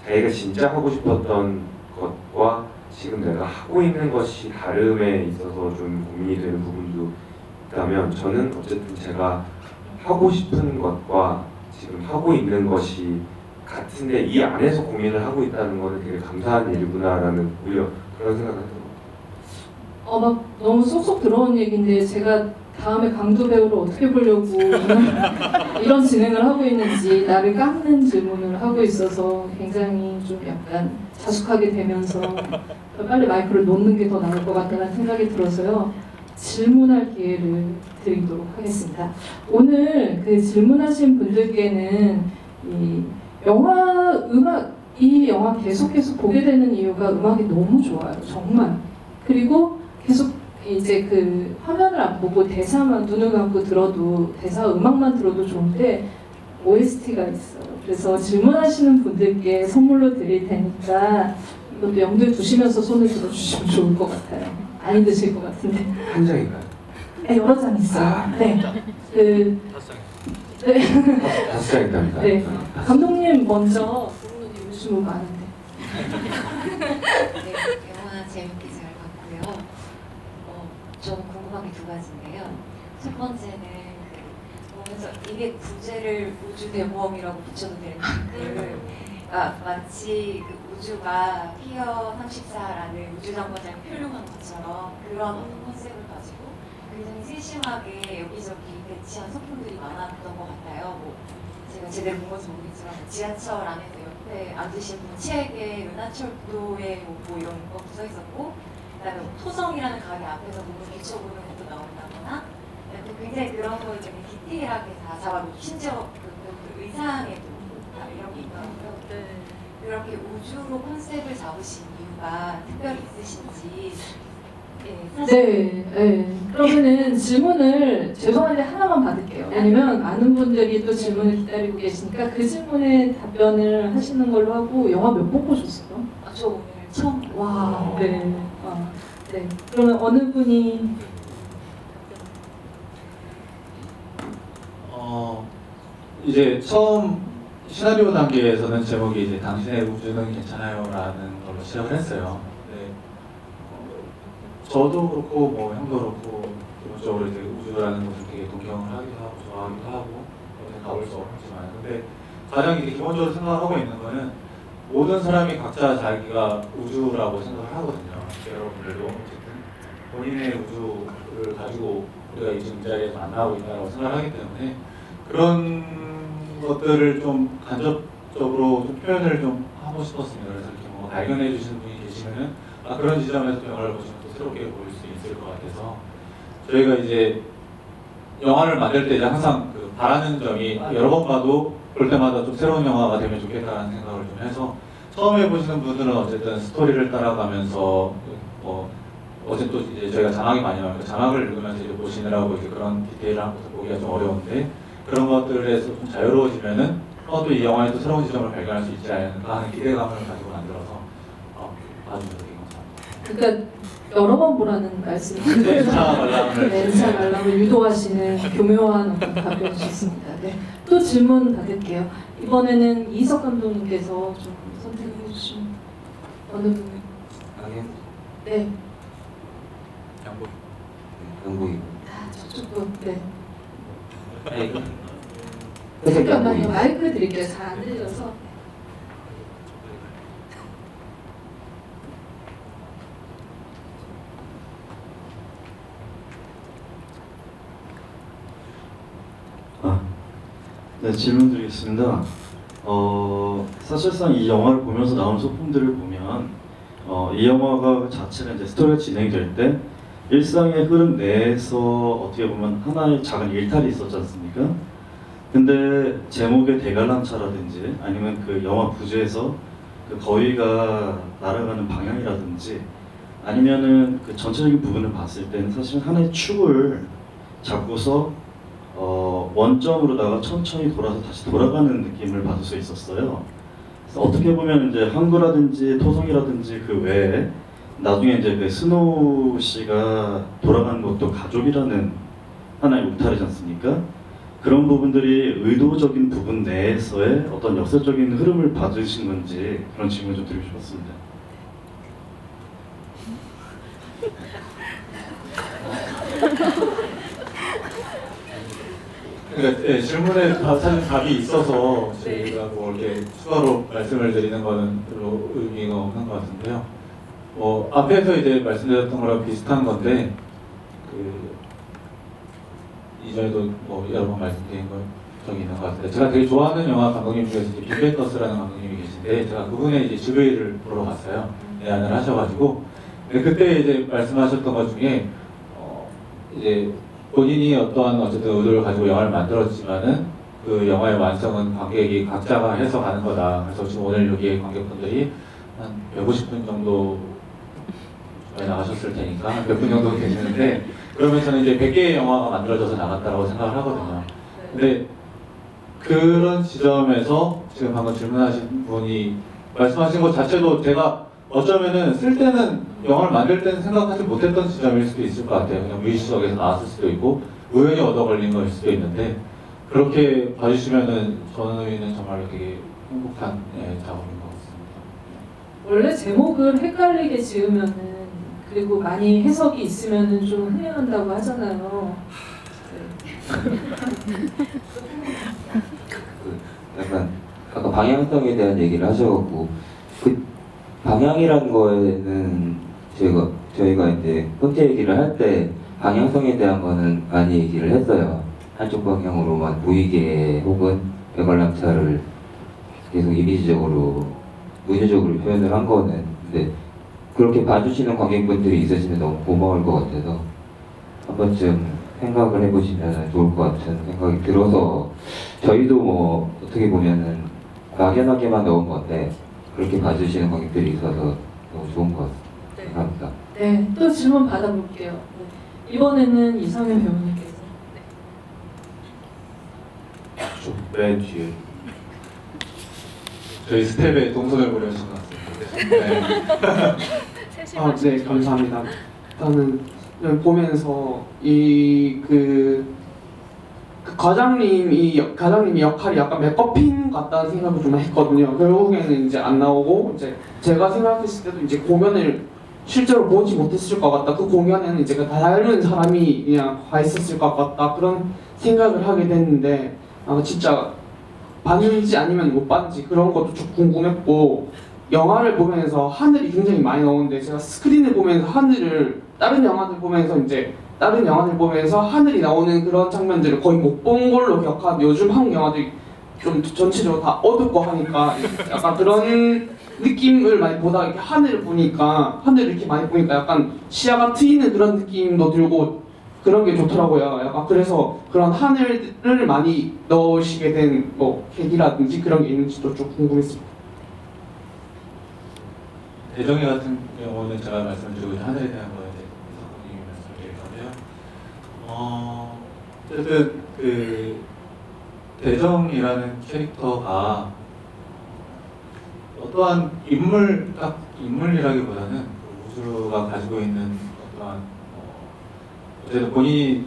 자기가 진짜 하고 싶었던 것과 지금 내가 하고 있는 것이 다름에 있어서 좀 고민이 되는 부분도 있다면 저는 어쨌든 제가 하고 싶은 것과 지금 하고 있는 것이 같은데 이 안에서 고민을 하고 있다는 거는 되게 감사한 일이구나라는 오히려 그런 생각을 했던 것 같아요. 막 너무 쏙쏙 들어온 얘기인데 제가 다음에 강도 배우를 어떻게 보려고 이런 진행을 하고 있는지 나를 깎는 질문을 하고 있어서 굉장히 좀 약간 자숙하게 되면서 빨리 마이크를 놓는 게 더 나을 것 같다는 생각이 들어서요. 질문할 기회를 드리도록 하겠습니다. 오늘 그 질문하신 분들께는 이 영화 음악 이 영화 계속해서 보게 되는 이유가 음악이 너무 좋아요. 정말. 그리고 계속 이제 그 화면을 안 보고 대사만 눈을 감고 들어도 대사 음악만 들어도 좋은데 OST가 있어요. 그래서 질문하시는 분들께 선물로 드릴 테니까 이것도 염두에 두시면서 손을 들어주시면 좋을 것 같아요. 안 드실 것 같은데. 한 장인가요? 네, 여러 장 있어요. 네. 네. 5장이답니다. 네. 감독님 먼저 질문 읽으시면 많은데. 네, 영화 재밌게 잘 봤고요. 저는 궁금한 게 두 가지인데요. 첫 번째는 보면서 이게 부제를 우주 대모험이라고 붙여도 되는 만큼 마치 그 우주가 피어 34라는 우주정거장을 표류한 것처럼 그런 어떤 컨셉을 가지고 굉장히 세심하게 여기저기 배치한 소품들이 많았던 것 같아요. 뭐 제가 제대로 본 건지 모르겠지만 지하철 안에서 옆에 앉으신 분 책에 은하철도의 뭐 이런 거 붙어 있었고, 그다음에 토성이라는 가게 앞에서 몸을 비춰보는 것도 나온다거나, 굉장히 그런 걸 되게 디테일하게 다 잡아놓고 심지어 그 의상에도 이런 게 있더라고요. 그렇게 우주로 컨셉을 잡으신 이유가 특별히 있으신지 네, 네. 그러면은 질문을 죄송한데 하나만 받을게요. 왜냐면 많은 분들이 또 질문을 기다리고 계시니까 그 질문에 답변을 하시는 걸로 하고 영화 몇 번 보셨어요? 저 오늘 처음 와, 네. 아, 네. 그러면 어느 분이 이제 처음 시나리오 단계에서는 제목이 이제 당신의 우주는 괜찮아요라는 걸로 시작을 했어요. 네. 저도 그렇고 뭐 형도 그렇고 기본적으로 이제 우주라는 것을 되게 동경을 하기도 하고 좋아하기도 하고 어떻게 가볼 수 없지만 근데 가장 이제 기본적으로 생각하고 있는 거는 모든 사람이 각자 자기가 우주라고 생각을 하거든요. 여러분들도 어쨌든 본인의 우주를 가지고 우리가 지금 이 자리에서 만나고 있다고 생각을 하기 때문에 그런 것들을 좀 간접적으로 좀 표현을 좀 하고 싶었습니다. 그래서 이렇게 뭐 발견해 주시는 분이 계시면은 그런 지점에서 영화를 보시면 또 새롭게 보일 수 있을 것 같아서 저희가 이제 영화를 만들 때 이제 항상 그 바라는 점이 여러 번 봐도 볼 때마다 좀 새로운 영화가 되면 좋겠다는 생각을 좀 해서 처음에 보시는 분들은 어쨌든 스토리를 따라가면서 어제 또 이제 저희가 자막이 많이 나오니까 자막을 읽으면서 이제 보시느라고 이제 그런 디테일한 것을 보기가 좀 어려운데 그런 것들에서 좀 자유로워지면은 또 이 영화에 또 새로운 지점을 발견할 수 있지 않을까 하는 기대감을 가지고 만들어서 봐주셔서 되게 감사합니다. 그러니까 여러 번 보라는 말씀이에요. 렌차 관람을 렌차 관람을 유도하시는 교묘한 어떤 답변이셨습니다. 네. 또 질문 받을게요. 이번에는 이석 감독님께서 좀 선택해 주시면 어느 분? 네. 영국이. 저쪽 분. 네. 회색 잠깐만요. 양복이. 마이크 드릴게요. 잘 안 들려서. 네, 질문 드리겠습니다. 사실상 이 영화를 보면서 나온 소품들을 보면 이 영화가 자체가 이제 스토리가 진행될 때 일상의 흐름 내에서 어떻게 보면 하나의 작은 일탈이 있었지 않습니까? 근데 제목의 대관람차라든지 아니면 그 영화 부제에서 그 거위가 날아가는 방향이라든지 아니면은 그 전체적인 부분을 봤을 때는 사실 하나의 축을 잡고서 원점으로다가 천천히 돌아서 다시 돌아가는 느낌을 받을 수 있었어요. 그래서 어떻게 보면 이제 항구라든지 토성이라든지 그 외에 나중에 이제 그 스노우 씨가 돌아가는 것도 가족이라는 하나의 울타리지 않습니까? 그런 부분들이 의도적인 부분 내에서의 어떤 역사적인 흐름을 받으신 건지 그런 질문을 좀 드리고 싶었습니다. 그러니까 네, 질문에 사실 답이 있어서 저희가 뭐 이렇게 추가로 말씀을 드리는 거는 별로 의미가 없는 것 같은데요. 앞에서 이제 말씀드렸던 거랑 비슷한 건데 이전에도 뭐 여러 번 말씀드린 적이 있는 것 같은데 제가 되게 좋아하는 영화 감독님 중에서 이제 빅 벤더스라는 감독님이 계신데 제가 그분의 이제 지브이를 보러 갔어요. 내한을 하셔가지고 그때 이제 말씀하셨던 것 중에 이제 본인이 어쨌든 의도를 가지고 영화를 만들었지만은 그 영화의 완성은 관객이 각자가 해서 가는 거다. 그래서 지금 오늘 여기에 관객분들이 한 150분 정도 나가셨을 테니까 몇 분 정도 계시는데 그러면서는 이제 100개의 영화가 만들어져서 나갔다고 생각을 하거든요. 근데 그런 지점에서 지금 방금 질문하신 분이 말씀하신 것 자체도 제가 어쩌면은 쓸 때는 영화를 만들 때는 생각하지 못했던 지점일 수도 있을 것 같아요. 그냥 무의식적에서 나왔을 수도 있고 우연히 얻어 걸린 거일 수도 있는데 그렇게 봐주시면은 저는 정말 되게 행복한 작업인 것 같습니다. 원래 제목을 헷갈리게 지으면은 그리고 많이 해석이 있으면은 좀 흥행한다고 하잖아요. 약간 아까 방향성에 대한 얘기를 하셔갖고 그 방향이란 거에는 저희가 이제 혼자 얘기를 할 때 방향성에 대한 거는 많이 얘기를 했어요. 한쪽 방향으로만 보이게 혹은 백알람차를 계속 이미지적으로 문유적으로 표현을 한 거는 근데 그렇게 봐주시는 관객분들이 있으시면 너무 고마울 것 같아서 한 번쯤 생각을 해보시면 좋을 것 같은 생각이 들어서 저희도 뭐 어떻게 보면은 막연하게만 넣은 건데 그렇게 봐주시는 관객들이 있어서 너무 좋은 것 같습니다. 감사합니다. 네, 또 질문 받아볼게요. 네. 이번에는 이상현 배우님께서. 맨 뒤에. 저희 스텝에 동선을 보내주신 것 같습니다. 네. 네, 감사합니다. 일단은 보면서 그 과장님이 역할이 약간 맥거핀 같다는 생각을 좀 했거든요. 결국에는 이제 안 나오고 이제 제가 생각했을 때도 이제 공연을 실제로 보지 못했을 것 같다. 그 공연에는 이제 다 닮은 사람이 그냥 가 있었을 것 같다. 그런 생각을 하게 됐는데 진짜 봤는지 아니면 못 봤는지 그런 것도 좀 궁금했고, 영화를 보면서 하늘이 굉장히 많이 나오는데 제가 스크린을 보면서 다른 영화들 보면서 하늘이 나오는 그런 장면들을 거의 못 본 걸로 기억하는데, 요즘 한국 영화들이 좀 전체적으로 다 어둡고 하니까 약간 그런 느낌을 많이 보다가 이렇게 하늘을 이렇게 많이 보니까 약간 시야가 트이는 그런 느낌도 들고 그런 게 좋더라고요. 약간 그래서 그런 하늘을 많이 넣으시게 된 뭐 계기라든지 그런 게 있는지도 좀 궁금했습니다. 대정이 같은 경우는 제가 말씀드리고 있는 하늘에 대한 거에 대해 사모님이 말씀드릴 건데요. 어쨌든 그 대정이라는 캐릭터가 어떠한 인물이라기보다는 우주가 가지고 있는 어떠한 어쨌든 본인이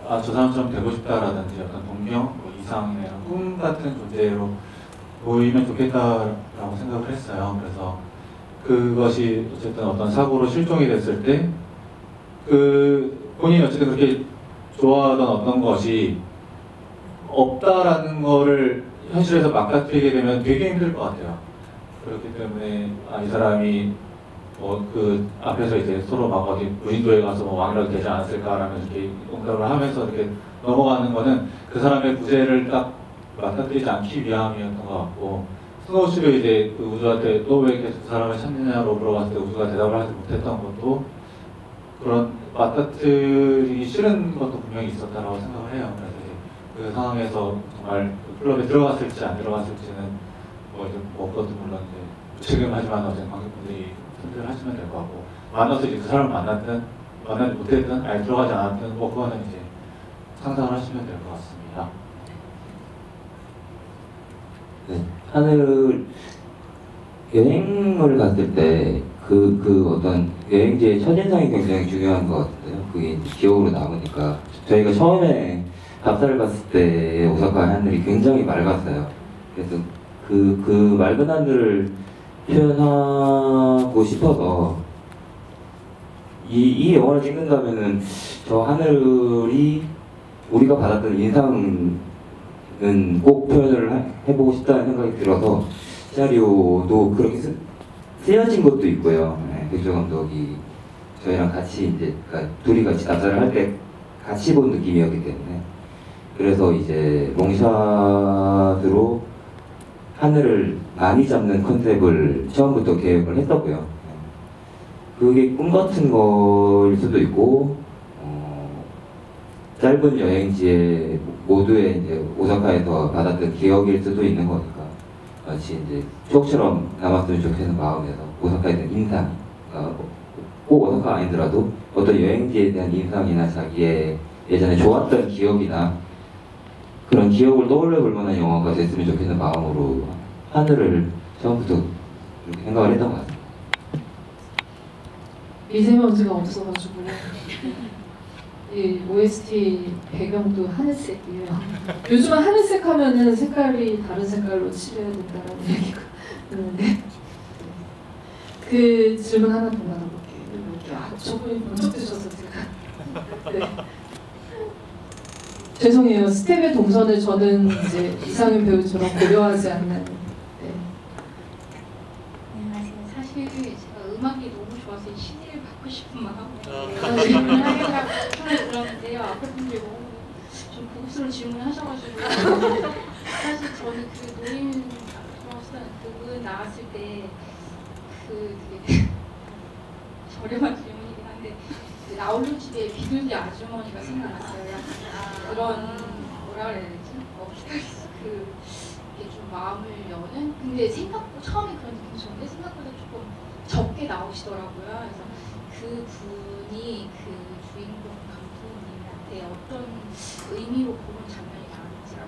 저 사람처럼 되고 싶다라든지 어떤 동경, 이상이나 꿈 같은 존재로 보이면 좋겠다라고 생각을 했어요. 그래서 그것이 어쨌든 어떤 사고로 실종이 됐을 때 본인이 어쨌든 그렇게 좋아하던 어떤 것이 없다라는 거를 현실에서 맞닥뜨리게 되면 되게 힘들 것 같아요. 그렇기 때문에 이 사람이 그 앞에서 이제 서로 막 어디 무인도에 가서 뭐 왕이라도 되지 않았을까라면서 이렇게 농담을 하면서 이렇게 넘어가는 거는 그 사람의 구제를 딱 맞닥뜨리지 않기 위함이었던 것 같고, 스노우씨도 이제 그 우주한테 또 왜 계속 그 사람을 찾느냐로 물어봤을 때 우주가 대답을 하지 못했던 것도 그런 맞닥뜨리기 싫은 것도 분명히 있었다라고 생각을 해요. 그래서 그 상황에서 정말 그 클럽에 들어갔을지 안 들어갔을지는 뭐 이제 그것도 물론 이제 지금 어제 관객분들이 선택을 하시면 될 것 같고, 만나서 이제 그 사람을 만나지 못했든 아예 들어가지 않았든 뭐 그거는 이제 상상을 하시면 될 것 같습니다. 네, 하늘 여행을 갔을 때 그 어떤 여행지의 첫인상이 굉장히 중요한 것 같은데요. 그게 기억으로 남으니까 저희가 처음에 답사를 갔을 때 오사카 하늘이 굉장히 맑았어요. 그래서 그 맑은 하늘을 표현하고 싶어서 이 영화를 찍는다면은 저 하늘이 우리가 받았던 인상은 꼭 표현을 해보고 싶다는 생각이 들어서 시나리오도 그렇게 쓰여진 것도 있고요. 백조 감독이 저희랑 같이 이제 둘이 같이 답사를 할 때 같이 본 느낌이었기 때문에, 그래서 이제 롱샷으로 하늘을 많이 잡는 컨셉을 처음부터 계획을 했었고요. 그게 꿈 같은 거일 수도 있고, 짧은 여행지에 모두의 이제 오사카에서 받았던 기억일 수도 있는 거니까 마치 이제 추억처럼 남았으면 좋겠는 마음에서 오사카에 대한 인상, 꼭 오사카 아니더라도 어떤 여행지에 대한 인상이나 자기의 예전에 좋았던 기억이나 그런 기억을 떠올려 볼 만한 영화가 됐으면 좋겠는 마음으로 하늘을 처음부터 그렇게 생각을 했던 것 같습니다. 미세먼지가 없어가지고 이 OST 배경도 하늘색이에요. 요즘은 하늘색 하면은 색깔이 다른 색깔로 칠해야 된다는 얘기가 있는데, 그 질문 하나 더 받아볼게요. 저분이 먼저 드셔서 제가 네. 죄송해요. 스텝의 동선을 저는 이제 이상현 배우처럼 고려하지 않는. 네. 안녕하세요. 사실 제가 음악이 너무 좋아서 이 CD를 받고 싶은 마음에 질문을 하려고 손을 들었는데요. 앞에 분들이 너무 좀 고급스러운 질문을 하셔가지고 사실 저는 그 노인 들어왔던 그분 나왔을 때 되게 저렴한 질문이긴 한데 그 나홀로 집에 비둘기 아주머니가 생각났어요. 그런 뭐라 그래야 되지? 이게 좀 마음을 여는. 근데 처음에 그런 느낌이 좋은데 생각보다 조금 적게 나오시더라고요. 그래서 그 그 분이 그 주인공 감독님한테 어떤 의미로 그런 장면이 나왔는지가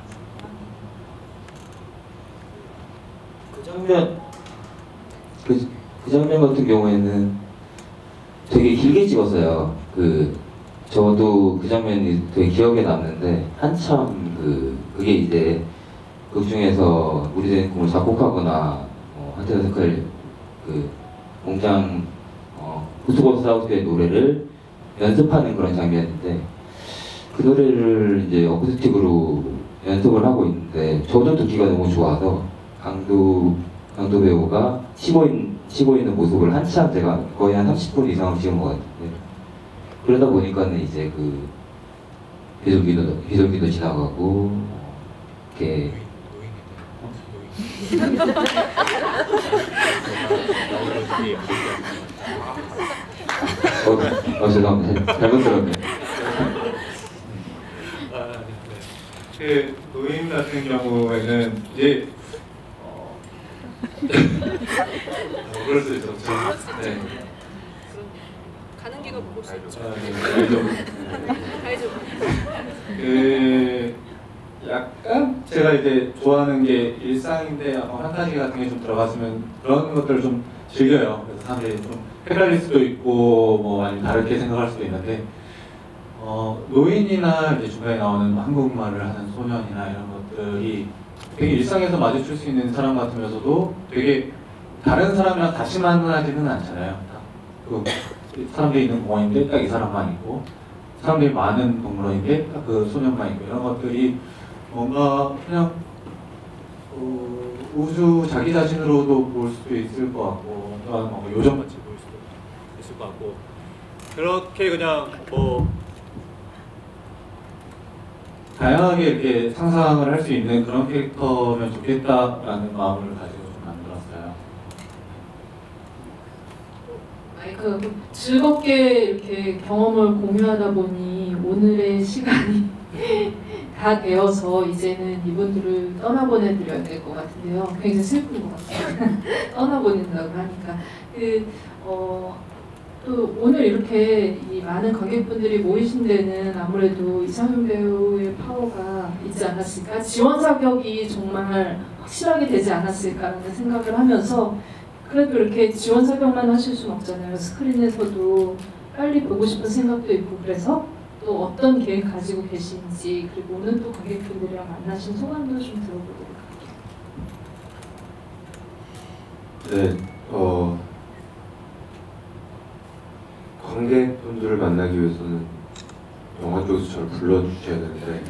궁금합니다. 그 장면 같은 경우에는 되게 길게 찍었어요. 저도 그 장면이 되게 기억에 남는데 한참 그게 이제 극 중에서 우리 된 꿈을 작곡하거나 한태현 색깔 공장 후스고 사우스의 노래를 연습하는 그런 장면인데 그 노래를 이제 어쿠스틱으로 연습을 하고 있는데 저도 듣기가 너무 좋아서 강도 배우가 쉬고 있는 모습을 한참 제가 거의 한 30분 이상을 찍은 것 같은데 그러다 보니까는 이제 비둘기도 지나가고 이렇게 죄송합니다. 잘못 들었네. 그 노인 같은 경우에는 이제 그럴 수 있죠. 네. 가는 길가 보고 있죠. 약간 제가 이제 좋아하는 게 일상인데 약간 판타지 같은 게 좀 들어갔으면 그런 것들을 좀 즐겨요. 그래서 사람들이 좀 헷갈릴 수도 있고 뭐 아니면 다르게 생각할 수도 있는데 노인이나 이제 중간에 나오는 한국말을 하는 소년이나 이런 것들이 되게 일상에서 마주칠 수 있는 사람 같으면서도 되게 다른 사람이랑 같이 만나지는 않잖아요. 그 사람들이 있는 공원인데 딱 이 사람만 있고 사람들이 많은 동물원인데 딱 그 소년만 있고 이런 것들이 뭔가 그냥 우주 자기 자신으로도 볼 수도 있을 것 같고 뭔가 요정같이 보일 수도 있을 것 같고 그렇게 그냥 뭐 다양하게 이렇게 상상을 할 수 있는 그런 캐릭터면 좋겠다라는 마음을 가지고 좀 만들었어요. 즐겁게 이렇게 경험을 공유하다 보니 오늘의 시간이 다 되어서 이제는 이분들을 떠나보내드려야 될 것 같은데요. 굉장히 슬픈 것 같아요. 떠나보낸다고 하니까. 또 오늘 이렇게 이 많은 관객분들이 모이신 데는 아무래도 이상현 배우의 파워가 있지 않았을까, 지원 사격이 정말 확실하게 되지 않았을까라는 생각을 하면서 그래도 이렇게 지원 사격만 하실 수는 없잖아요. 스크린에서도 빨리 보고 싶은 생각도 있고 그래서 또 어떤 계획 가지고 계신지 그리고 오늘 또 관객분들이랑 만나신 소감도 좀 들어보도록 할게요. 네, 관객분들을 만나기 위해서는 영화 쪽에서 저를 불러주셔야 되는데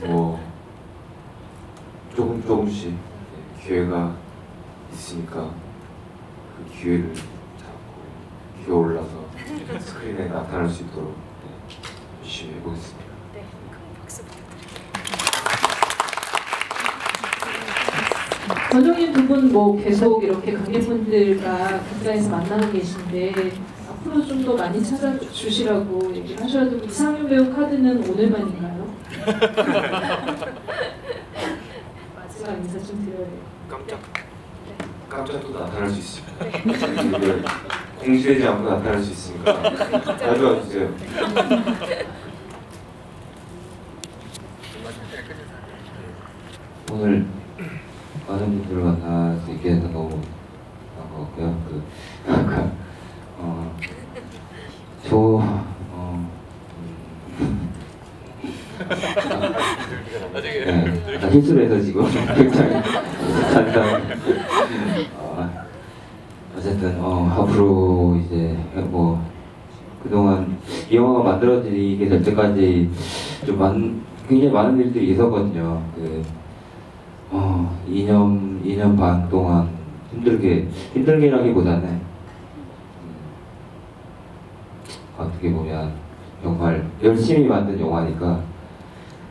뭐 조금씩 기회가 있으니까 그 기회를 잡고 기어 올라서 스크린에 나타날 수 있도록 열심히 해보겠습니다. 네, 큰 박수 부탁드립니다. 권정님 두 분 뭐 계속 이렇게 관객분들과 극장에서 만나고 계신데 앞으로 좀 더 많이 찾아주시라고 얘기를 하셔야 되고 이상현 배우 카드는 오늘만인가요? 마지막 인사 좀 드려야 돼요. 깜짝도 나타날 수 있습니다. 공지되지 않고 나타날 수 있으니까 자주 와주세요. 오늘 많은 분들을 만날 수 있게 돼서 너무 반가웠고요. 아까 실수를 해서 지금 굉장히 잠깐 어쨌든 앞으로 이제 뭐 그동안 이 영화가 만들어지게 될 때까지 좀 굉장히 많은 일들이 있었거든요. 2년 반 동안 힘들게라기보다는 어떻게 보면 정말 열심히 만든 영화니까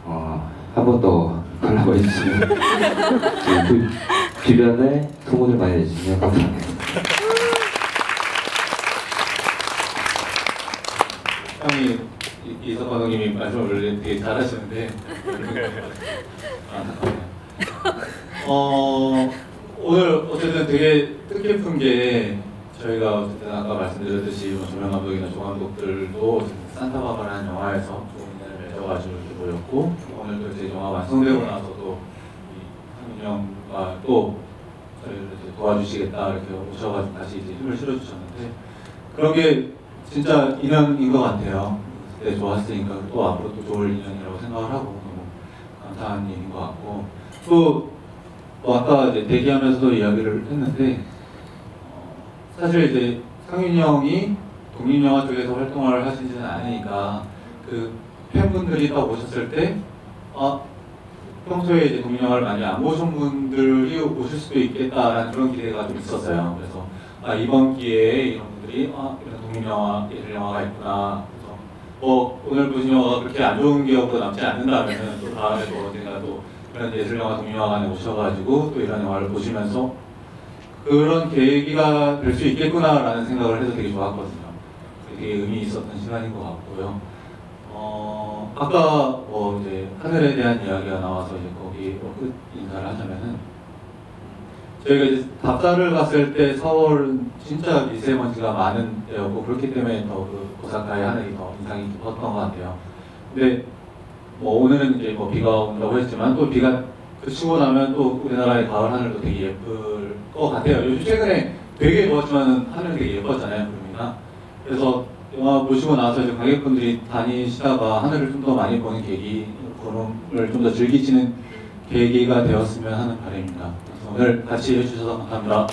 한 번 더 관람해 주시면 주변에 소문을 많이 내주시면 감사합니다. 형이 이석 감독님이 말씀을 되게 잘하시는데 오늘 어쨌든 되게 뜻깊은 게 저희가 어쨌든 아까 말씀드렸듯이 뭐 조명 감독이나 조 감독들도 산타바바라는 영화에서 좋은 인연을 맺어가지고 이렇게 모였고 오늘도 이제 영화 완성되고 나서도 이 상윤형과 또 저희를 이제 도와주시겠다 이렇게 오셔가지고 다시 이제 힘을 실어주셨는데 그런 게 진짜 인연인 것 같아요. 그때 좋았으니까 또 앞으로 또 좋을 인연이라고 생각을 하고 너무 감사한 일인 것 같고 또 아까 이제 대기하면서도 이야기를 했는데 사실 이제 상윤이 형이 독립영화 쪽에서 활동을 하시지는 않으니까 그 팬분들이 딱 오셨을 때 평소에 이제 독립영화를 많이 안 보신 분들이 오실 수도 있겠다라는 그런 기대가 좀 있었어요. 그래서 이번 기회에 이런 분들이 이런 독립영화, 예술 영화가 있구나. 그래서 뭐 오늘 보신 영화가 그렇게 안 좋은 기억도 남지 않는다면 또 다음에 또 어딘가 또 이런 예술영화 독립영화관에 오셔가지고 또 이런 영화를 보시면서 그런 계기가 될 수 있겠구나라는 생각을 해서 되게 좋았거든요. 되게 의미 있었던 시간인 것 같고요. 아까 뭐 이제 하늘에 대한 이야기가 나와서 이제 거기 끝 인사를 하자면은 저희가 이제 답사를 갔을 때 서울은 진짜 미세먼지가 많은 데였고 그렇기 때문에 더 그 오사카의 하늘이 더 인상이 깊었던 것 같아요. 근데 뭐 오늘은 이제 뭐 비가 온다고 했지만 또 비가 그치고 나면 또 우리나라의 가을 하늘도 되게 예쁠 것 같아요. 요즘 최근에 되게 더웠지만 하늘이 되게 예뻤잖아요, 구름이나. 그래서 영화 보시고 나서 이제 관객분들이 다니시다가 하늘을 좀 더 많이 보는 계기, 구름을 좀 더 즐기시는 계기가 되었으면 하는 바람입니다. 그래서 오늘 같이 해주셔서 감사합니다.